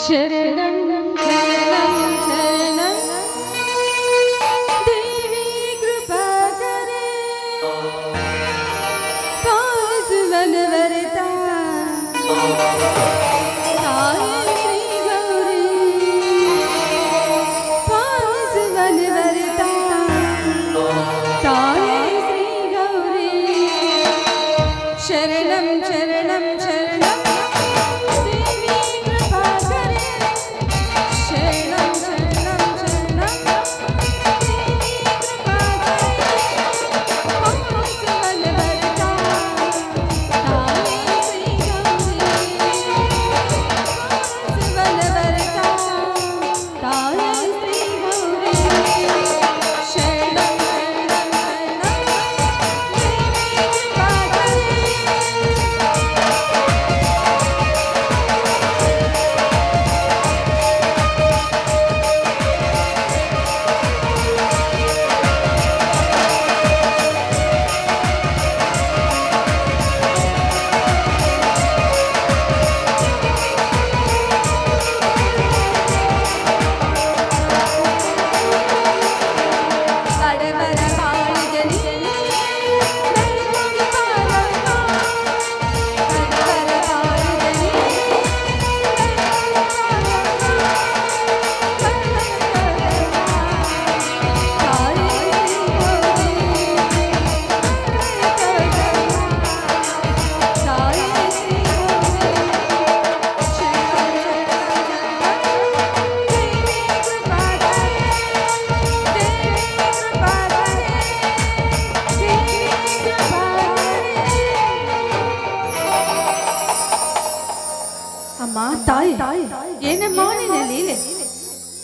ಶರಣಂ ಶರಣಂ ಶರಣಂ ದೇವಿ ಕೃಪಾಕರೆ ಪಾಸುವನ ವರತ ತಾಯಿ ಶ್ರೀ ಗೌರಿ ಪಾಸುವನ ವರತ ತಾಯಿ ಶ್ರೀ ಗೌರಿ ಶರಣಂ ಶರಣಂ ಶರಣಂ ದೇವಿ ಕೃಪಾಕರೆ ಶರಣಂ ಶರಣಂ ಶರಣಂ ದೇವಿ ಕೃಪಾಕರೆ ಪಾಸುವನ ವರತ ತಾಯಿ ಶ್ರೀ ಗೌರಿ ಪಾಸುವನ ವರತ ತಾಯಿ ಶ್ರೀ ಗೌರಿ ಶರಣಂ ಶರಣಂ ಶರಣಂ ದೇವಿ ಕೃಪಾಕರೆ ಬಡವರ ಬಾಳಿಗಲಿ ಬೆಳಕಿಗೆ ಬಾರಮ್ಮ ಬಡವರ ಬಾಳಿಗಲಿ ತಾಯಿ ಶ್ರೀ ಗೌರಿ ಶರಣಂ ದೇವಿ ಕೃಪಾಕರೆ ದೇವಿ ಕೃಪಾಕರೆ ದೇವಿ ಕೃಪಾಕರೆ ಅಮ್ಮ ತಾಯಿ ಏನಮ್ಮ ನಿನ್ನ ಲೀಲೆ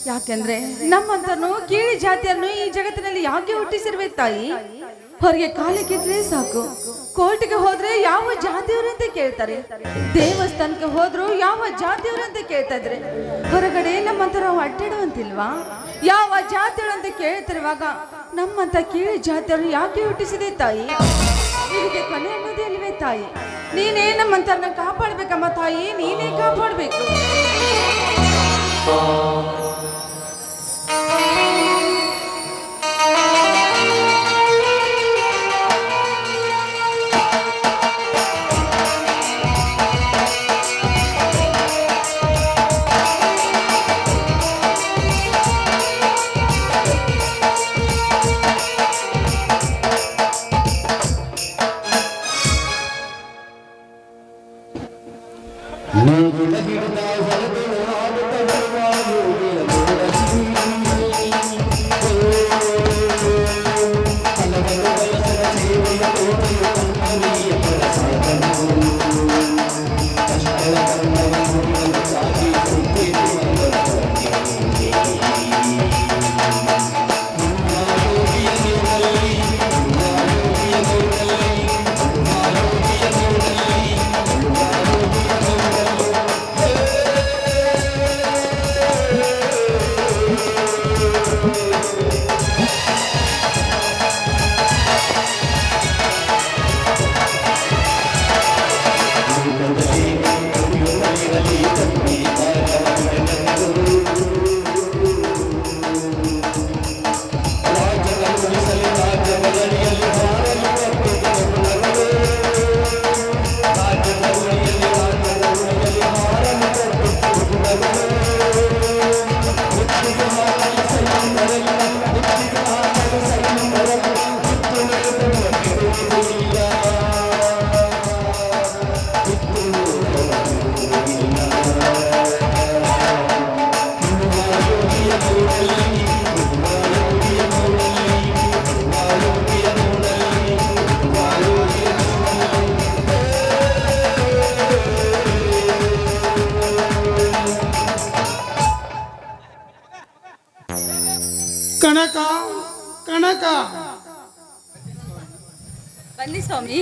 ಯಾಕೆಂದ್ರೆ ನಮ್ಮಂತನು ಕೀಳಿ ಜಾತಿಯನ್ನು ಈ ಜಗತ್ತಿನಲ್ಲಿ ಯಾಕೆ ಹುಟ್ಟಿಸಿರುವೆ ತಾಯಿ ಹೊರಗೆ ಕಾಲಿಕ್ಕಿದ್ರೆ ಸಾಕು ಕೋರ್ಟ್ಗೆ ಹೋದ್ರೆ ಯಾವ ಜಾತಿಯವರು ಅಂತ ಕೇಳ್ತಾರೆ ದೇವಸ್ಥಾನಕ್ಕೆ ಹೋದ್ರು ಯಾವ ಜಾತಿಯವರು ಅಂತ ಕೇಳ್ತಾ ಇದ್ರೆ ಹೊರಗಡೆ ನಮ್ಮಂತರ ಅಡ್ಡಾಡುವಂತಿಲ್ವಾ ಯಾವ ಜಾತಿಯವರು ಅಂತ ಕೇಳ್ತಿರುವಾಗ ನಮ್ಮಂತ ಕೀಳಿ ಜಾತಿಯವರು ಯಾಕೆ ಹುಟ್ಟಿಸಿದೆ ತಾಯಿ ಇದಕ್ಕೆ ಕೊನೆ ಅನ್ನೋದೇ ಇಲ್ವೇ ತಾಯಿ ನೀನೇ ನಮ್ಮಂತರನ್ನ ಕಾಪಾಡ್ಬೇಕಮ್ಮ ತಾಯಿ ನೀನೇ ಕಾಪಾಡ್ಬೇಕು ಕನಕ ಕನಕ ಬನ್ನಿ ಸ್ವಾಮಿ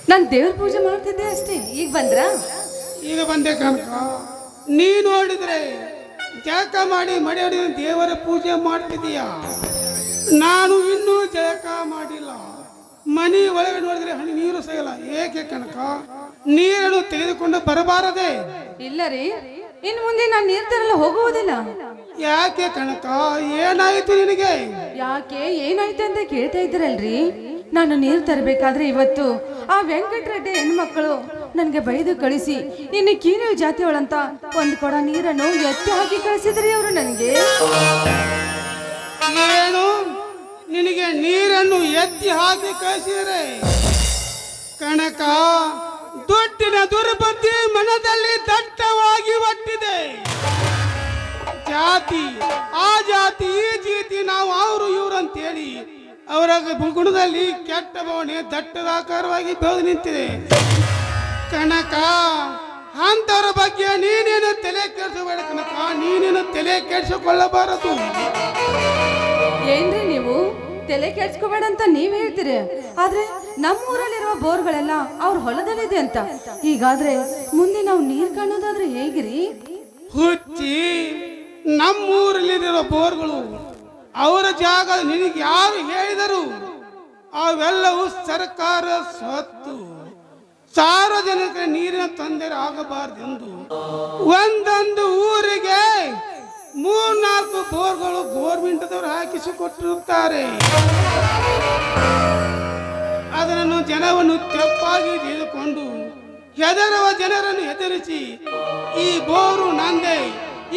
ನಾನು ದೇವ್ರ ಪೂಜೆ ಮಾಡ್ತಿದ್ದೆ ಅಷ್ಟೇ ಈಗ ಬಂದ್ರಾ ಈಗ ಬಂದೆ ಕನಕ ನೀ ನೋಡಿದ್ರೆ ಜಳಕ ಮಾಡಿ ಮಡಿ ಹೊಡೆದು ದೇವರ ಪೂಜೆ ಮಾಡ್ತಿದೀಯ ನಾನು ಇನ್ನೂ ಜಳಕ ಮಾಡಿಲ್ಲ ಮನಿ ಒಳಗೆ ನೋಡಿದ್ರೆ ಹನಿ ನೀರು ಸಿಗಲ್ಲ ಏಕೆ ಕನಕ ನೀರನ್ನು ತೆಗೆದುಕೊಂಡು ಬರಬಾರದೆ ಇಲ್ಲ ರೀ ಇನ್ನು ಮುಂದೆ ನಾನು ನೀರ್ ತರಲ್ಲ ಹೋಗುವುದಿಲ್ಲ. ಯಾಕೆ ಕನಕ, ಏನಾಯಿತು ನಿನಗೆ? ಯಾಕೆ ಏನಾಯ್ತು ಅಂತ ಕೇಳ್ತಾ ಇದ್ದೀರಲ್ರಿ. ನಾನು ನೀರು ತರಬೇಕಾದ್ರೆ ಇವತ್ತು ಆ ವೆಂಕಟರೆಡ್ಡಿ ಹೆಣ್ಮಕ್ಳು ನನಗೆ ಬೈದು ಕಳಿಸಿ ನಿನ್ನ ಕೀಳು ಜಾತಿಯವಳಂತ ಒಂದು ಕೊಡ ನೀರನ್ನು ಎತ್ತಿ ಹಾಕಿ ಕಳಿಸಿದ್ರಿ ಅವರು ನನಗೆ. ಏನು, ನಿನಗೆ ನೀರನ್ನು ಎತ್ತಿ ಹಾಕಿ ಕಳಿಸಿದರೆ? ಕನಕ, ದುಡ್ಡಿನ ದುರ್ಬುದ್ಧಿ ಮನದಲ್ಲಿ ದಟ್ಟವಾಗಿ ಒಟ್ಟಿದೆ. ಜಾತಿ, ಆ ಜಾತಿ ಈ ಜಾತಿ, ನಾವು ಅವರು ಇವರು ಅಂತೇಳಿ ಅವರ ಗುಣದಲ್ಲಿ ಕೆಟ್ಟ ಭಾವನೆ ದಟ್ಟದಾಕಾರವಾಗಿ ಬೆಳೆದು ನಿಂತಿದೆ. ಕನಕ, ಅಂತವರ ಬಗ್ಗೆ ನೀನೇನು ತಲೆ ಕೆಡಿಸಬೇಡ ಕನಕ, ನೀನೇನು ತಲೆ ಕೆಡಿಸಿಕೊಳ್ಳಬಾರದು. ಏನ್ರಿ ನೀವು ತಲೆ ಕೆಡ್ಸ್ಕೋಬೇಡ ಅಂತ ನೀವ್ ಹೇಳ್ತೀರಿ, ಆದ್ರೆ ನಮ್ಮೂರಲ್ಲಿರುವ ಬೋರ್ಗಳೆಲ್ಲ ಅವ್ರ ಹೊಲದಲ್ಲಿದೆ ಅಂತ. ಹೀಗಾದ್ರೆ ಮುಂದೆ ನಾವು ನೀರ್ ಕಾಣೋದಾದ್ರೆ ಹೇಗಿರಿ? ಹುಚ್ಚಿ, ನಮ್ಮೂರಲ್ಲಿರೋ ಬೋರ್ಗಳು ಅವರ ಜಾಗ ನಿನಗೆ ಯಾರು ಹೇಳಿದರು? ಅವೆಲ್ಲವೂ ಸರ್ಕಾರ ಸ್ವತ್ತು, ಸಾರ್ವಜನಿಕ ನೀರಿನ ತೊಂದರೆ ಆಗಬಾರ್ದೆಂದು ಒಂದೊಂದು ಊರಿಗೆ 3-4 ಬೋರ್ಗಳು ಗೋರ್ಮೆಂಟ್ದವರು ಹಾಕಿಸಿಕೊಟ್ಟಿರುತ್ತಾರೆ. ಅದನ್ನು ಜನವನ್ನು ತಪ್ಪಾಗಿ ತಿಳಿದುಕೊಂಡು ಹೆದರುವ ಜನರನ್ನು ಹೆದರಿಸಿ ಈ ಬೋರು ನಂದೆ,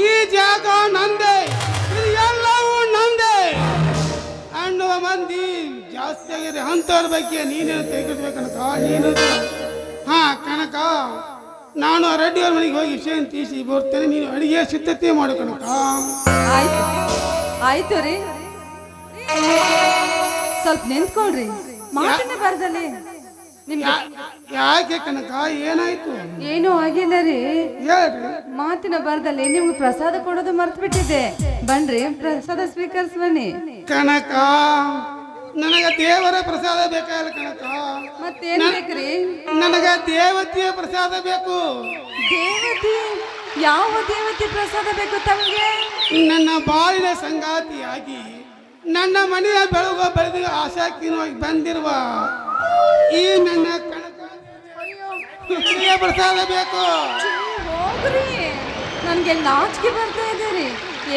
ಈ ಜಾಗ ನಂದೆ, ಇದು ಎಲ್ಲವೂ ನಂದೆ ಅನ್ನುವ ಮಂದಿ ಜಾಸ್ತಿ ಆಗಿದೆ. ಅಂಥವ್ರ ಬಗ್ಗೆ ನೀನೇನು ತೆಗೆದುಬೇಕನಕ, ನೀನು. ಹಾ ಕನಕ, ನಾನು ಆ ರೆಡ್ಡಿಯವ್ರ ಮನೆಗೆ ಹೋಗಿ ವಿಷಯ ತೀಸಿ ಬರ್ತೇನೆ, ನೀನು ಅಡಿಗೆ ಸಿದ್ಧತೆ ಮಾಡು ಕನಕ. ಆಯ್ತು ಆಯ್ತು ರೀ, ಸ್ವಲ್ಪ ನಿಂತ್ಕೊಳ್ರಿ. ಮಾತಿನ ಬರ್ದಲ್ಲಿ ನಿಮ್ಗೆ ಯಾಕೆ ಕನಕ, ಏನಾಯ್ತು? ಏನೂ ಆಗಿಲ್ಲ ರೀ. ಹೇಳ್ರಿ. ಮಾತಿನ ಬರದಲ್ಲಿ ನಿಮ್ಗೆ ಪ್ರಸಾದ ಕೊಡೋದು ಮರ್ತು ಬಿಟ್ಟಿದ್ದೆ. ಬನ್ರಿ, ಪ್ರಸಾದ ಸ್ವೀಕರಿಸಿ ಬನ್ನಿ. ಕನಕ, ನನಗೆ ದೇವರ ಪ್ರಸಾದ ಬೇಕಾಗಿಲ್ಲ ಕನಕ. ಮತ್ತೇನ್ ಬೇಕ್ರಿ? ನನಗೆ ದೇವತೆಯ ಪ್ರಸಾದ ಬೇಕು. ದೇವತೆ? ಯಾವ ದೇವತೆ ಪ್ರಸಾದ ಬೇಕು ತಮಗೆ? ನನ್ನ ಬಾಳಿನ ಸಂಗಾತಿಯಾಗಿ ನನ್ನ ಮನೆಯ ಬೆಳೆದು ಆಸಕ್ತಿಯಾಗಿ ಬಂದಿರುವ ಈ ನನ್ನ ಕನಕ ಪ್ರಸಾದ ಬೇಕು. ಹೋಗ್ರಿ, ನನ್ಗೆ ನಾಚಿಕೆ ಬರ್ತಾ ಇದ್ದೀರಿ.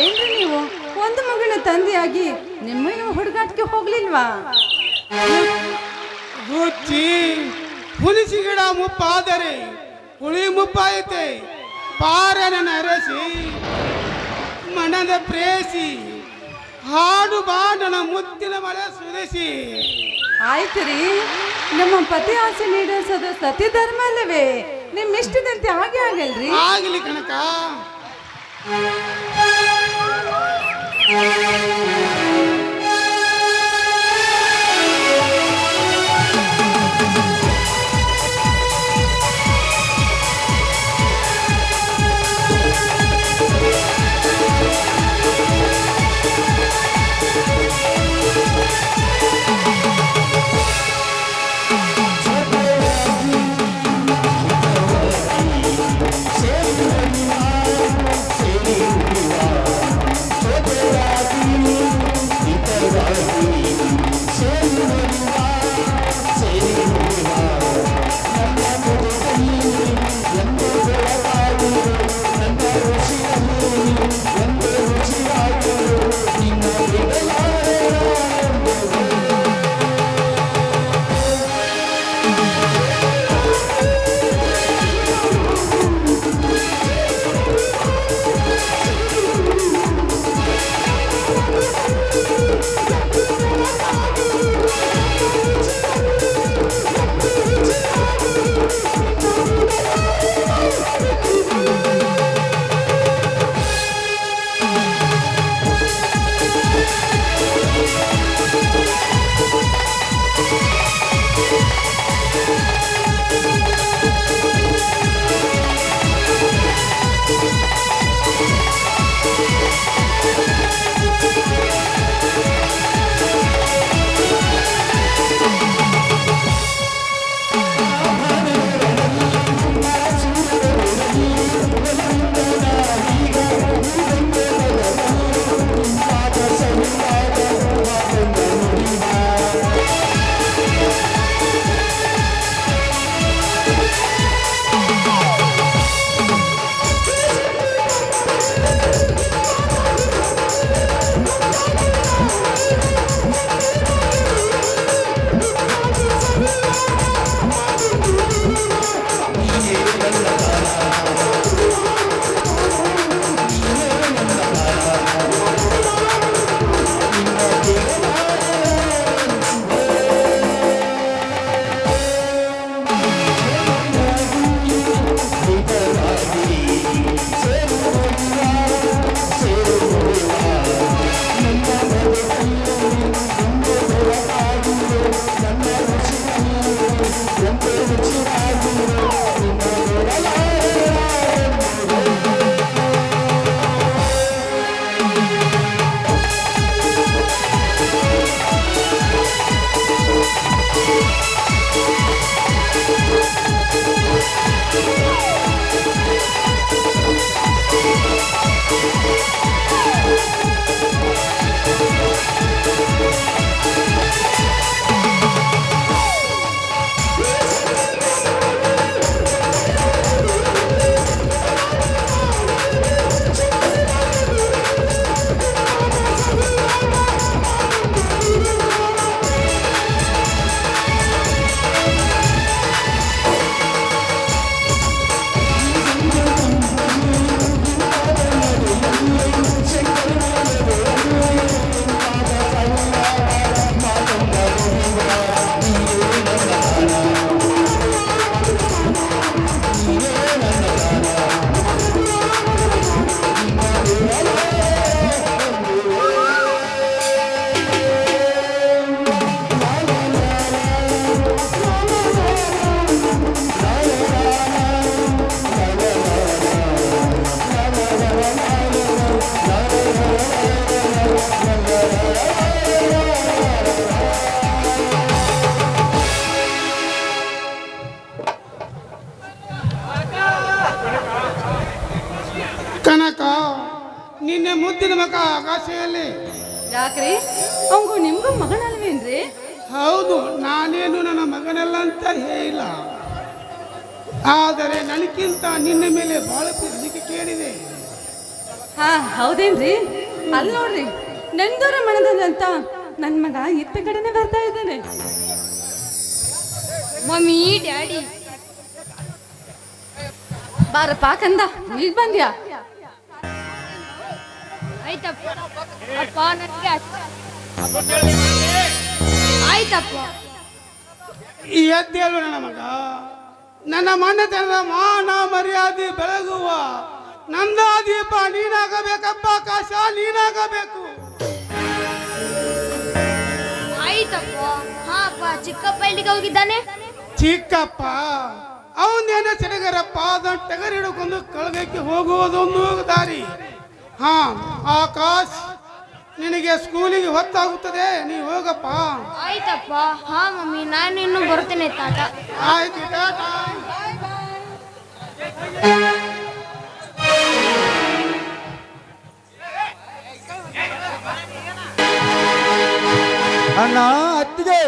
ಏನ್ರಿ ನೀವು ಒಂದು ಮಗನ ತಂದೆಯಾಗಿ ನಿಮ್ಮ ಹುಡುಗಾಟಕ್ಕೆ ಹೋಗ್ಲಿಲ್ವಾ? ಹುಚ್ಚಿ, ಹುಣಸಿ ಗಿಡ ಮುಪ್ಪಾದರೆ ಹುಳಿ ಮುಪ್ಪಾಯಿತೆ. ಪಾರನ ಅರಸಿ ಮನದ ಪ್ರೇಸಿ ಹಾಡು ಬಾಡನ ಮುತ್ತಿನ ಮಳೆ ಸುರಿಸಿ. ಆಯ್ತು ರೀ, ನಮ್ಮ ಪತಿ ಆಸೆ ನೀಡಿಸೋದು ಸತ್ಯ ಧರ್ಮ ಅಲ್ಲವೇ? ನಿಮ್ ಇಷ್ಟದಂತೆ ಹಾಗೆ ಆಗಲ್ರಿ? ಆಗಲಿ ಕನಕ. ಮಗ ಆಕಾಶೆಯಲ್ಲಿ. ಯಾಕ್ರಿ ಅವಂಗು ನಿಮ್ಗೂ ಮಗನಲ್ವೇನ್ರಿ? ಹೌದು, ನಾನೇನು ನನ್ನ ಮಗನಲ್ಲ ಅಂತ ಹೇಳಿಲ್ಲ, ಆದರೆ ನನಗಿಂತ ನಿನ್ನ ಮೇಲೆ ಬಹಳ ಪ್ರೀತಿ ಕೇಳಿದೆ. ಹಾ ಹೌದೇನ್ರಿ? ಅಲ್ಲಿ ನೋಡ್ರಿ ನೆಂದೂರ ಮಣದಂತ ನನ್ ಮಗ ಇತ್ತ ಕಡೆನೆ ಬರ್ತಾ ಇದ್ದಾನೆ. ಮಮ್ಮಿ ಡ್ಯಾಡಿ ಬಾರಪ್ಪ ಕಂದ, ಈಗ ಬಂದ್ಯಾ? ಆಯ್ತಪ್ಪ ಅಪ್ಪ ನನಗೆ ಆಯ್ತಪ್ಪ. ಎದ್ದೇಳು ನನ್ನ ಮಗ. ನನ್ನ ಮನೆತನದ ಮಾನ ಮರ್ಯಾದೆ ಬೆಳಗುವ ನಂದಾದೀಪ ನೀನಾಗಬೇಕಪ್ಪ. ಆಕಾಶ ನೀನಾಗಬೇಕು. ಆಯ್ತಪ್ಪ. ಹಾ ಅಪ್ಪ, ಚಿಕ್ಕಪ್ಪ ಇಲ್ಲಿಗೆ ಹೋಗಿದ್ದಾನೆ. ಚಿಕ್ಕಪ್ಪ ಅವನೇನ ಸೆಡಗರಪ್ಪ, ಅದನ್ನು ಟಗರ್ ಹಿಡ್ಕೊಂಡು ಕಳಗಕ್ಕೆ ಹೋಗುವುದೊಂದು ದಾರಿ. ಹಾ ಆಕಾಶ್, ನಿನಗೆ ಸ್ಕೂಲಿಗೆ ಹೊತ್ತಾಗುತ್ತದೆ, ನೀ ಹೋಗಪ್ಪ. ಆಯ್ತಪ್ಪ. ಹಾ ಮಮ್ಮಿ, ನಾನು ಇನ್ನು ಬರ್ತೇನೆ ತಾತ. ಆಯ್ತು ಟಾಟಾ. ಅಣ್ಣ ಅತ್ತಿಗೆ.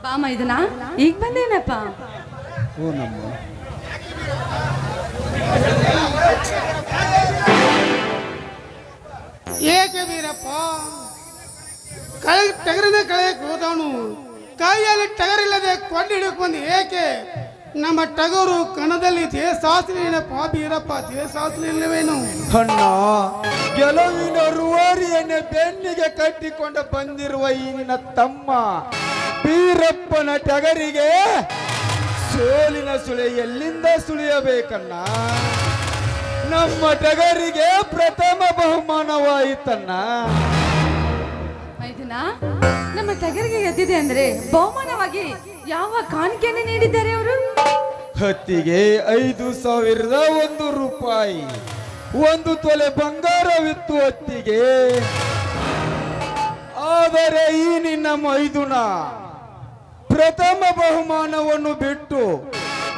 ಬಾಮ ಇದನ್ನ ಈಗ ಬಂದೇನಪ್ಪ. ಓ ನಮ್ಮ ಏಕೆ ವೀರಪ್ಪ ಟಗರನ್ನ ಕಳೆಯಕ್ಕೆ ಹೋದವನು ಕೈಯಲ್ಲಿ ಟಗರಿಲ್ಲದೆ ಕೊಂಡು ಹಿಡಿಯಕ್ಕೆ ಬಂದು ಏಕೆ? ನಮ್ಮ ಟಗರು ಕಣದಲ್ಲಿ ದೇಶಾಸ್ತ್ರೀನಪ್ಪ ಬೀರಪ್ಪ, ದೇಶಾಸ್ತ್ರೀನವೇನು? ಅಣ್ಣ, ಗೆಲುವಿನ ರೂವಾರಿಯನ್ನೇ ಬೆನ್ನಿಗೆ ಕಟ್ಟಿಕೊಂಡು ಬಂದಿರುವ ಈ ನಿನ್ನ ತಮ್ಮ ಬೀರಪ್ಪನ ಟಗರಿಗೆ ಸೋಲಿನ ಸುಳೆ ಎಲ್ಲಿಂದ ಸುಳಿಯಬೇಕಣ್ಣ? ನಮ್ಮ ಟಗರಿಗೆ ಪ್ರಥಮ ಬಹುಮಾನವಾಯಿತಣ್ಣ. ಇದನ್ನ ನಮ್ಮ ಟಗರಿಗೆ ಗೆದ್ದಿದೆ ಅಂದ್ರೆ ಬಹುಮಾನವಾಗಿ ಯಾವ ಕಾಣಿಕೆಯನ್ನು ನೀಡಿದ್ದಾರೆ ಅವರು? ಹತ್ತಿಗೆ 5,001 ರೂಪಾಯಿ, 1 ತೊಲೆ ಬಂಗಾರವಿತ್ತು ಹತ್ತಿಗೆ. ಆದರೆ ಈ ನಿನ್ನ ಮೈದುನ ಪ್ರಥಮ ಬಹುಮಾನವನ್ನು ಬಿಟ್ಟು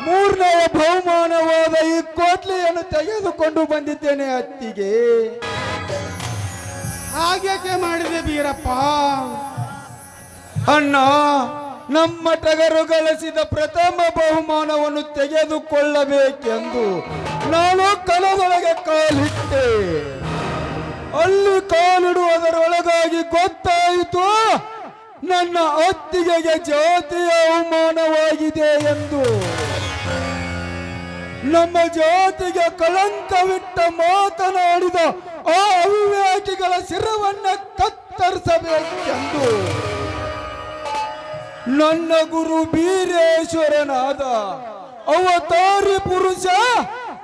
3ನೇ ಬಹುಮಾನವಾದ ಈ ಕೋಟ್ಲೆಯನ್ನು ತೆಗೆದುಕೊಂಡು ಬಂದಿದ್ದೇನೆ ಹತ್ತಿಗೆ. ಹಾಗೇಕೆ ಮಾಡಿದೆ ಬೀರಪ್ಪ? ಅಣ್ಣ, ನಮ್ಮ ಟಗರು ಗಳಿಸಿದ ಪ್ರಥಮ ಬಹುಮಾನವನ್ನು ತೆಗೆದುಕೊಳ್ಳಬೇಕೆಂದು ನಾನು ಕಣದೊಳಗೆ ಕಾಲಿಟ್ಟೆ. ಅಲ್ಲಿ ಕಾಲಿಡುವುದರೊಳಗಾಗಿ ಗೊತ್ತಾಯಿತು ನನ್ನ ಅತ್ತಿಗೆಗೆ ಜಾತಿಯ ಅವಮಾನವಾಗಿದೆ ಎಂದು. ನಮ್ಮ ಜಾತಿಗೆ ಕಳಂಕವಿಟ್ಟ ಮಾತನಾಡಿದ ಆ ಅವಿವೇಕಿಗಳ ಶಿರವನ್ನ ಕತ್ತರಿಸಬೇಕೆಂದು ನನ್ನ ಗುರು ಬೀರೇಶ್ವರನಾದ ಅವತಾರಿ ಪುರುಷ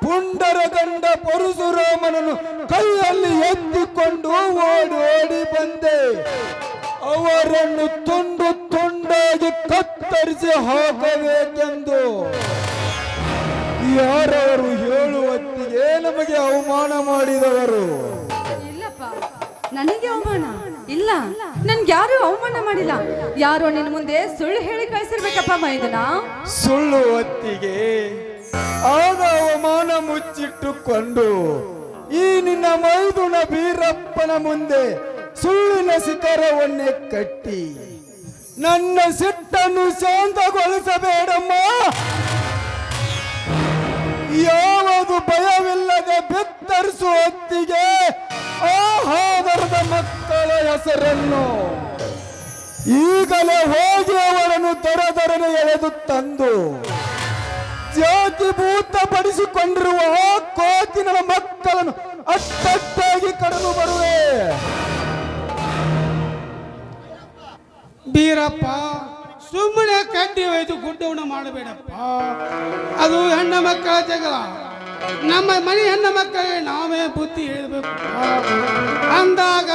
ಪುಂಡರ ಗಂಡ ಪರಶುರಾಮನನ್ನು ಕೈಯಲ್ಲಿ ಎತ್ತಿಕೊಂಡು ಓಡಿ ಬಂದೆ. ಅವರನ್ನು ತುಂಡು ತುಂಡಾಗಿ ಕತ್ತರಿಸಿ ಹಾಕಬೇಕೆಂದು. ಯಾರವರು ಹೇಳುವತ್ತಿಗೆ ನಮಗೆ ಅವಮಾನ ಮಾಡಿದವರು? ಇಲ್ಲಪ್ಪ, ನನಗೆ ಅವಮಾನ ಇಲ್ಲ. ನನ್ಗೆ ಯಾರು ಅವಮಾನ ಮಾಡಿಲ್ಲ. ಯಾರೋ ನಿನ್ ಮುಂದೆ ಸುಳ್ಳು ಹೇಳಿ ಕಳಿಸಿರ್ಬೇಕಪ್ಪ ಮೈದನ. ಸುಳ್ಳು ಹೊತ್ತಿಗೆ ಆಗ ಅವಮಾನ ಮುಚ್ಚಿಟ್ಟುಕೊಂಡು ಈ ನಿನ್ನ ಮೈದುನ ಬೀರಪ್ಪನ ಮುಂದೆ ಸುಳ್ಳಿನ ಶಿಖರವನ್ನೇ ಕಟ್ಟಿ ನನ್ನ ಸಿಟ್ಟನ್ನು ಶಾಂತಗೊಳಿಸಬೇಡಮ್ಮ. ಯಾವುದು ಭಯವಿಲ್ಲದೆ ಬೆತ್ತರಿಸುವ ಹೊತ್ತಿಗೆ ಆ ಹಾದರದ ಮಕ್ಕಳ ಹೆಸರನ್ನು ಈಗಲೇ ಹೋಗಿ ಅವರನ್ನು ದರದರನೆ ಎಳೆದು ತಂದು ಜಾತಿ ಭೂತಪಡಿಸಿಕೊಂಡಿರುವ ಆ ಕೋತಿನ ಮಕ್ಕಳನ್ನು ಅಟ್ಟಟ್ಟಾಗಿ ಕಡಲು ಬರುವೆ. ಬೀರಪ್ಪ, ಸುಮ್ಮನೆ ಕಡ್ಡಿ ಒಯ್ದು ಗುಡ್ಡವನ್ನ ಮಾಡಬೇಡಪ್ಪ. ಅದು ಹೆಣ್ಣು ಮಕ್ಕಳ ಜಗಳ. ನಮ್ಮ ಮನೆ ಹೆಣ್ಣು ಮಕ್ಕಳಿಗೆ ನಾವೇ ಬುದ್ಧಿ ಹೇಳಬೇಕು ಅಂದಾಗ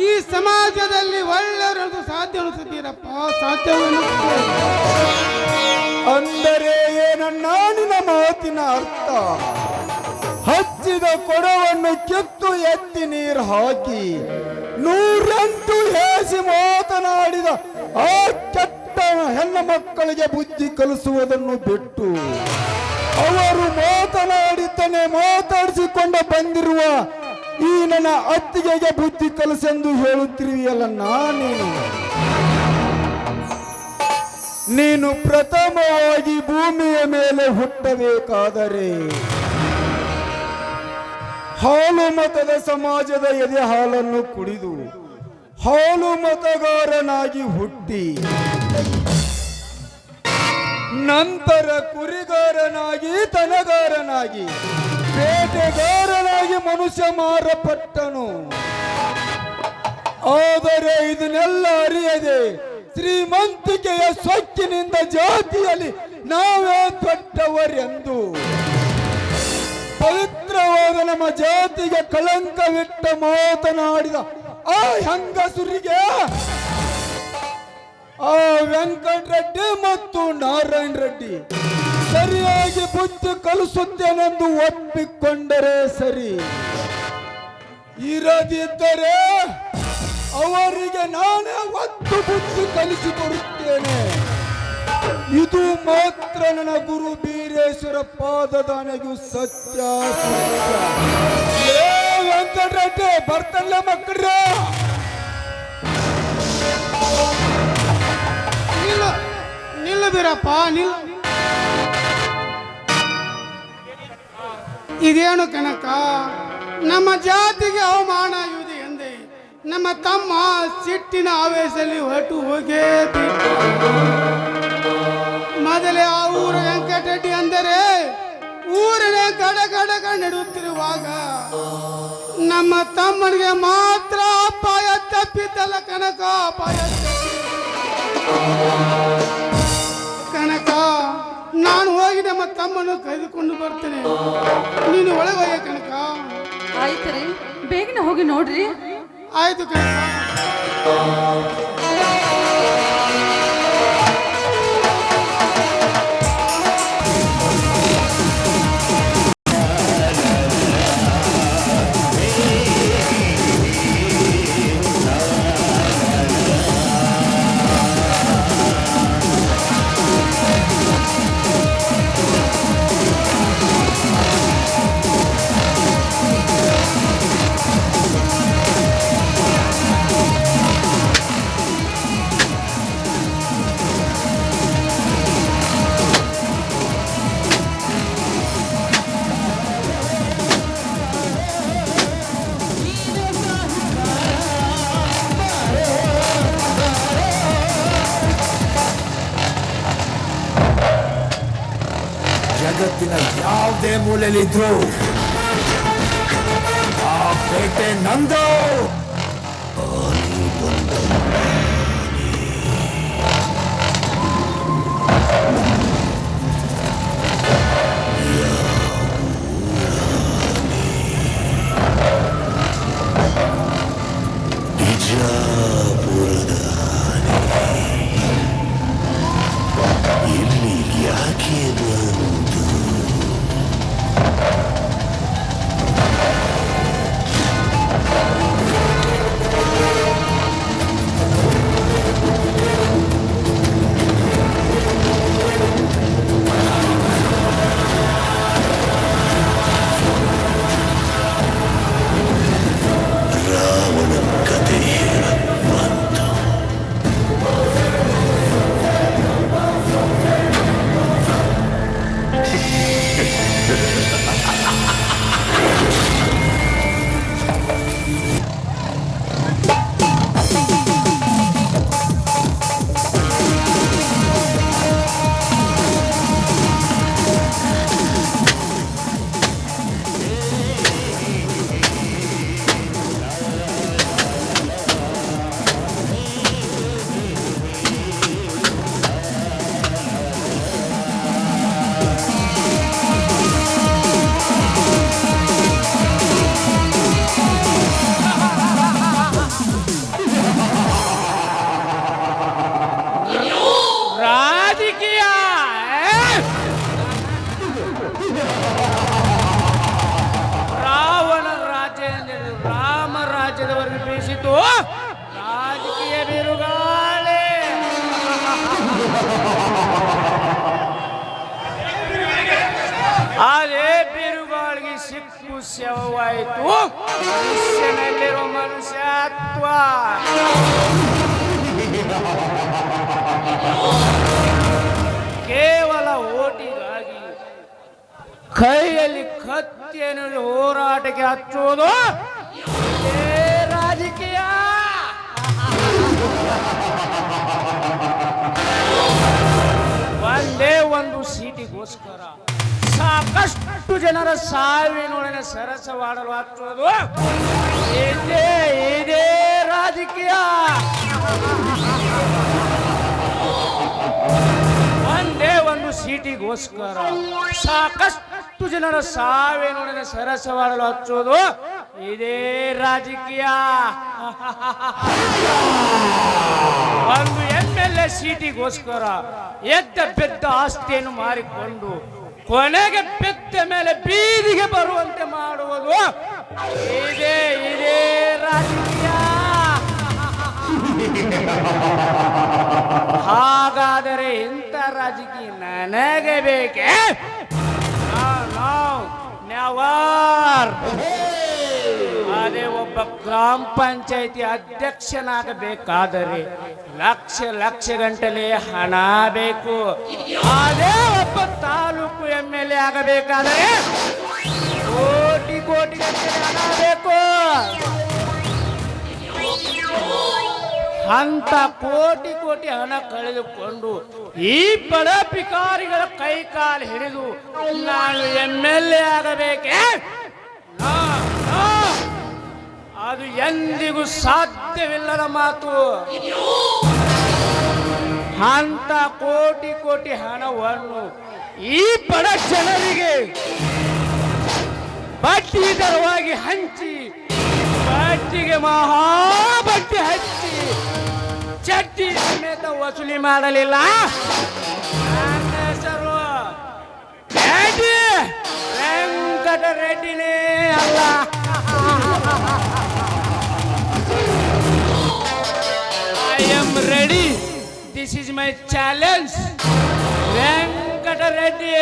ಈ ಸಮಾಜದಲ್ಲಿ ಒಳ್ಳೆಯವರು ಸಾಧ್ಯ ಅನಿಸುತ್ತೀರಪ್ಪ, ಸಾಧ್ಯವೆನ್ನುತ್ತೆ. ಅಂದರೆ ಏನನ್ನ ನಿನ್ನ ಮಾತಿನ ಅರ್ಥ? ಹಚ್ಚಿದ ಕೊಡವನ್ನು ಕಿತ್ತು ಎತ್ತಿ ನೀರು ಹಾಕಿ 108 ಹೇಸಿ ಮಾತನಾಡಿದ ಆ ಕೆಟ್ಟ ಹೆಣ್ಣು ಮಕ್ಕಳಿಗೆ ಬುದ್ಧಿ ಕಲಿಸುವುದನ್ನು ಬಿಟ್ಟು ಅವರು ಮಾತನಾಡಿದ್ದನ್ನೇ ಮಾತಾಡಿಸಿಕೊಂಡು ಬಂದಿರುವ ಈ ನನ್ನ ಅತ್ತಿಗೆಗೆ ಬುದ್ಧಿ ಕಲಿಸೆಂದು ಹೇಳುತ್ತಿರುವಿಯಲ್ಲ ನೀನು ಪ್ರಥಮವಾಗಿ ಭೂಮಿಯ ಮೇಲೆ ಹುಟ್ಟಬೇಕಾದರೆ ಹಾಲು ಮತದ ಸಮಾಜದ ಎದೆ ಹಾಲನ್ನು ಕುಡಿದು ಹಾಲು ಮತಗಾರನಾಗಿ ಹುಟ್ಟಿ ನಂತರ ಕುರಿಗಾರನಾಗಿ ದನಗಾರನಾಗಿ ಬೇಟೆಗಾರನಾಗಿ ಮನುಷ್ಯ ಮಾರಪಟ್ಟನು. ಆದರೆ ಇದನ್ನೆಲ್ಲ ಅರಿಯದೆ ಶ್ರೀಮಂತಿಕೆಯ ಸೊಕ್ಕಿನಿಂದ ಜಾತಿಯಲ್ಲಿ ನಾವೇ ದೊಡ್ಡವರೆಂದು ಪವಿತ್ರವಾದ ನಮ್ಮ ಜಾತಿಗೆ ಕಳಂಕವಿಟ್ಟ ಮಾತನಾಡಿದ ಆ ಹೆಂಗಸುರಿಗೆ ಆ ವೆಂಕಟರೆಡ್ಡಿ ಮತ್ತು ನಾರಾಯಣ ರೆಡ್ಡಿ ಸರಿಯಾಗಿ ಬುದ್ಧಿ ಕಲಿಸುತ್ತೇನೆಂದು ಒಪ್ಪಿಕೊಂಡರೆ ಸರಿ, ಇರದಿದ್ದರೆ ಅವರಿಗೆ ನಾನೇ ಒತ್ತು ಬುದ್ಧಿ ಕಲಿಸಿಕೊಡುತ್ತೇನೆ. ಇದು ಮಾತ್ರ ನನ್ನ ಗುರು ಬೀರೇಶ್ವರ ಪಾದದಾನೆಗೂ ಸತ್ಯ. ವೆಂಕಟರೆಡ್ಡಿ ಬರ್ತಲ್ಲ ಮಕ್ಕಳ್ರೆ. ನಿಲ್ಲು ಬೀರಪ್ಪ, ನಿಲ್ಲು. ಇದೇನು ಕನಕ, ನಮ್ಮ ಜಾತಿಗೆ ಅವಮಾನ ಇದೆ ಎಂದೆ ನಮ್ಮ ತಮ್ಮ ಸಿಟ್ಟಿನ ಆವೇಶದಲ್ಲಿ ಹೊರಟು ಹೋಗೇ ಬಿಟ್ಟ. ಮೊದಲೇ ಆ ಊರು ವೆಂಕಟರೆಡ್ಡಿ ಅಂದರೆ ಊರನೇ ಗಡ ಗಡ ನೆಡುತ್ತಿರುವಾಗ ನಮ್ಮ ತಮ್ಮನಿಗೆ ಮಾತ್ರ ಅಪಾಯ ತಪ್ಪಿದ್ದಲ್ಲ ಕನಕ, ಅಪಾಯ ಕನಕ. ನಾನು ಹೋಗಿ ನಮ್ಮ ತಮ್ಮನ್ನು ಕರೆದುಕೊಂಡು ಬರ್ತೇನೆ, ನೀನು ಒಳಗೋಯ ಕನಕ. ಆಯ್ತು ರೀ, ಬೇಗನೆ ಹೋಗಿ ನೋಡ್ರಿ. ಆಯ್ತು ಕನಕ. ಜಗತ್ತಿನ ಯಾವುದೇ ಮೂಲೆಯಲ್ಲಿದ್ರು ಆ ಪೇಟೆ ನಂದು. ಬಿಜಾಪುರದ ಇಲ್ಲಿ ಯಾಕೆ ಬಂತು? ಸಿಕ್ಕು ಶವವಾಯಿತು ಮನುಷ್ಯನಲ್ಲಿರೋ ಮನುಷ್ಯತ್ವ. ಕೇವಲ ಓಟಿಗಾಗಿ ಕೈಯಲ್ಲಿ ಕತ್ತಿಯನ್ನು ಹೋರಾಟಕ್ಕೆ ಹಚ್ಚೋದು ಇದೇ ರಾಜಕೀಯ. ಒಂದೇ ಒಂದು ಸೀಟಿಗೋಸ್ಕರ ಸಾಕಷ್ಟು ಜನರ ಸಾವಿನೊಳಗೆ ಸರಸವಾಡಲು ಹಚ್ಚೋದು ಇದೇ ರಾಜಕೀಯ. ಒಂದೇ ಒಂದು ಸೀಟಿಗೋಸ್ಕರ ಸಾಕಷ್ಟು ಜನರ ಸಾವಿನೊಳಗೆ ಸರಸವಾಡಲು ಹಚ್ಚೋದು ಇದೇ ರಾಜಕೀಯ. ಒಂದು MLA ಸೀಟಿಗೋಸ್ಕರ ಎದ್ದ ಬೆದ್ದ ಆಸ್ತಿಯನ್ನು ಮಾರಿಕೊಂಡು ಕೊನೆಗೆ ಬೆದ್ದ ಮೇಲೆ ಬೀದಿಗೆ ಬರುವಂತೆ ಮಾಡುವುದು ಇದೇ ರಾಜಕೀಯ. ಹಾಗಾದರೆ ಇಂಥ ರಾಜಕೀಯ ನನಗೆ ಬೇಕೇ? ನೆವರ್. ಅದೇ ಒಬ್ಬ ಗ್ರಾಮ ಪಂಚಾಯಿತಿ ಅಧ್ಯಕ್ಷನಾಗಬೇಕಾದರೆ ಲಕ್ಷ ಗಂಟಲೆ ಹಣ ಬೇಕು. ಅದೇ ಒಬ್ಬ ತಾಲೂಕು MLA ಆಗಬೇಕಾದರೆ ಕೋಟಿ ಗಂಟಲೆ ಹಣ ಬೇಕು. ಅಂತ ಕೋಟಿ ಹಣ ಕಳೆದುಕೊಂಡು ಈ ಬಡ ಭಿಕಾರಿಗಳ ಕೈ ಕಾಲು ಹಿಡಿದು ನಾನು MLA ಆಗಬೇಕೇ? ಅದು ಎಂದಿಗೂ ಸಾಧ್ಯವಿಲ್ಲದ ಮಾತು. ಅಂತ ಕೋಟಿ ಹಣವನ್ನು ಈ ಬಡ ಜನರಿಗೆ ಬಡ್ಡಿ ದರವಾಗಿ ಹಂಚಿ ಬಡ್ಡಿಗೆ ಮಹಾಬಡ್ಡಿ ಹಚ್ಚಿ ಚಡ್ಡಿ ಸಮೇತ ವಸೂಲಿ ಮಾಡಲಿಲ್ಲ. ನನ್ನ ಹೆಸರು ವೆಂಕಟರೆಡ್ಡಿನೇ ಅಲ್ಲ. I am ready. This is my challenge. Venkata Reddy.